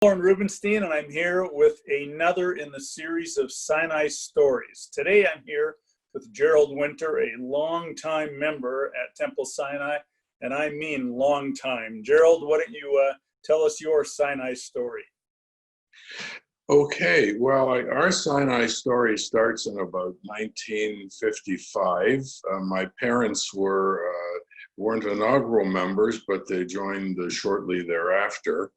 Lorne Rubenstein, and I'm here with another in the series of Sinai stories. Today I'm here with Jerold Winter, a longtime member at Temple Sinai, and I mean long time. Jerold, why don't you tell us your Sinai story? Okay, well, our Sinai story starts in about 1955. My parents weren't inaugural members, but they joined shortly thereafter.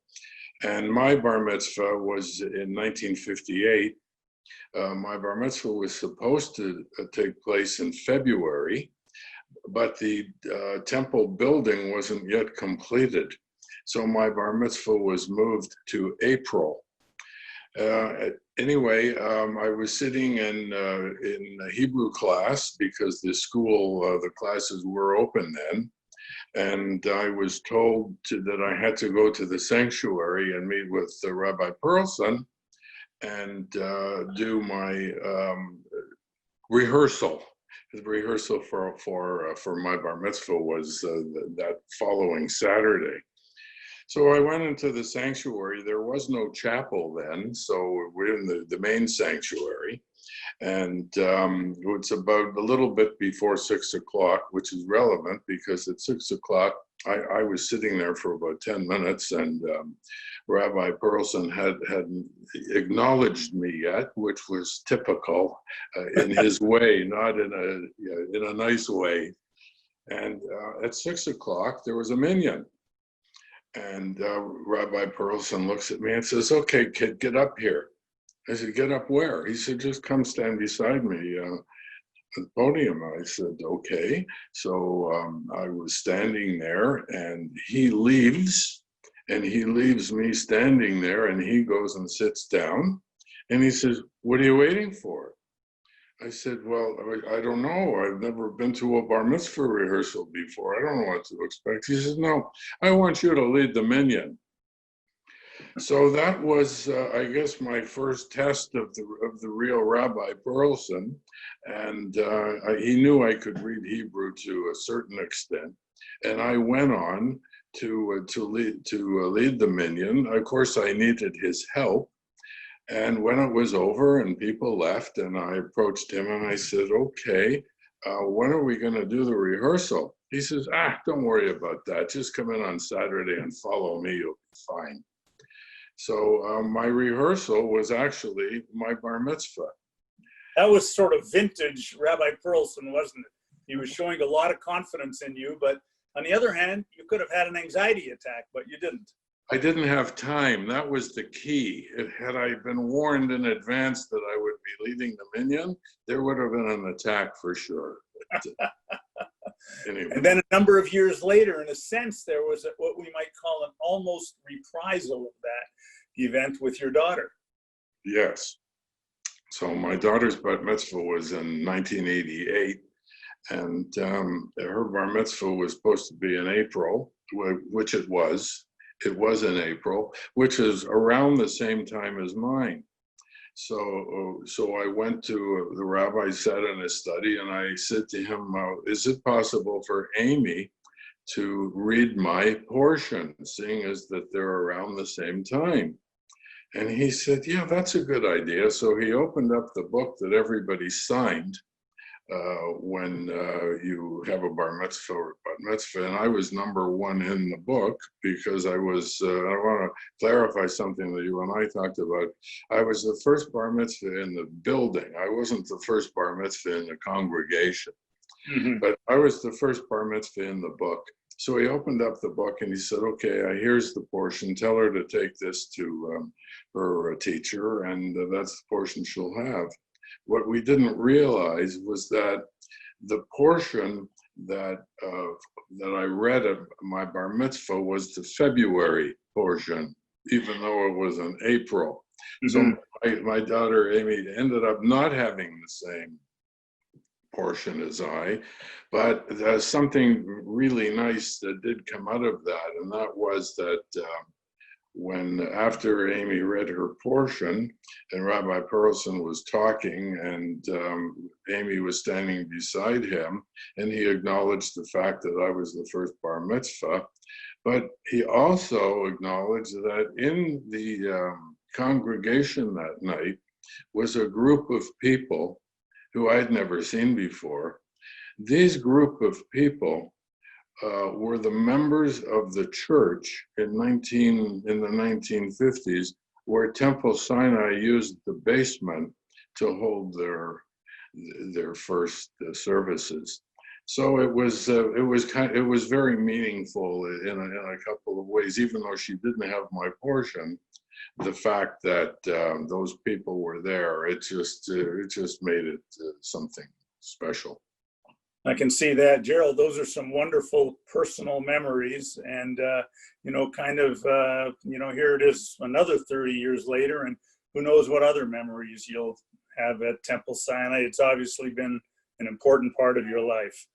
And my bar mitzvah was in 1958. My bar mitzvah was supposed to take place in February, but the temple building wasn't yet completed. So my bar mitzvah was moved to April. Anyway, I was sitting in a Hebrew class because the classes were open then. And I was told that I had to go to the sanctuary and meet with Rabbi Perlson and do my rehearsal. The rehearsal for my bar mitzvah was that following Saturday. So I went into the sanctuary. There was no chapel then, so we're in the main sanctuary. And it's about a little bit before 6 o'clock, which is relevant because at 6 o'clock, I was sitting there for about 10 minutes and Rabbi Perlson hadn't acknowledged me yet, which was typical in his way, not in a nice way. And at 6 o'clock, there was a minyan. And Rabbi Perlson looks at me and says, "Okay, kid, get up here." I said, "Get up where?" He said, "Just come stand beside me at the podium." I said, "Okay." So I was standing there and he leaves me standing there and he goes and sits down and he says, "What are you waiting for?" I said, "Well, I don't know. I've never been to a bar mitzvah rehearsal before. I don't know what to expect." He says, "No, I want you to lead the minyan." So that was, I guess, my first test of the real Rabbi Perlson, and he knew I could read Hebrew to a certain extent, and I went on to lead the minyan. Of course, I needed his help, and when it was over and people left, and I approached him and I said, "Okay, when are we going to do the rehearsal?" He says, "Don't worry about that. Just come in on Saturday and follow me. You'll be fine." So my rehearsal was actually my bar mitzvah. That was sort of vintage Rabbi Perlson, wasn't it? He was showing a lot of confidence in you, but on the other hand, you could have had an anxiety attack, but you didn't. I didn't have time. That was the key. Had I been warned in advance that I would be leading the minyan, there would have been an attack for sure. Anyway. And then a number of years later, in a sense, there was what we might call an almost reprisal of that event with your daughter. Yes. So my daughter's bat mitzvah was in 1988, and her bar mitzvah was supposed to be in April, which it was. It was in April, which is around the same time as mine. So I went to the rabbi, sat in his study, and I said to him, "Is it possible for Amy to read my portion, seeing as that they're around the same time?" And he said, "Yeah, that's a good idea." So he opened up the book that everybody signed when you have a bar mitzvah or bat mitzvah, and I was number one in the book because I was, I want to clarify something that you and I talked about. I was the first bar mitzvah in the building. I wasn't the first bar mitzvah in the congregation, but I was the first bar mitzvah in the book. So he opened up the book and he said, "Okay, here's the portion. Tell her to take this to her teacher, and that's the portion she'll have." What we didn't realize was that the portion that I read at my bar mitzvah was the February portion, even though it was in April. So my daughter Amy ended up not having the same portion as I, but there's something really nice that did come out of that, and that was that after Amy read her portion and Rabbi Perlson was talking and Amy was standing beside him and he acknowledged the fact that I was the first bar mitzvah, But he also acknowledged that in the congregation that night was a group of people who I'd never seen before. These group of people were the members of the church in the 1950s, where Temple Sinai used the basement to hold their first services. So it was very meaningful in a couple of ways, even though she didn't have my portion. The fact that those people were there, it just made it something special. I can see that, Jerold. Those are some wonderful personal memories, and here it is, another 30 years later, and who knows what other memories you'll have at Temple Sinai. It's obviously been an important part of your life.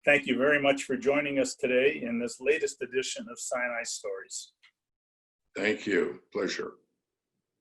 Thank you very much for joining us today in this latest edition of Sinai Stories. Thank you. Pleasure.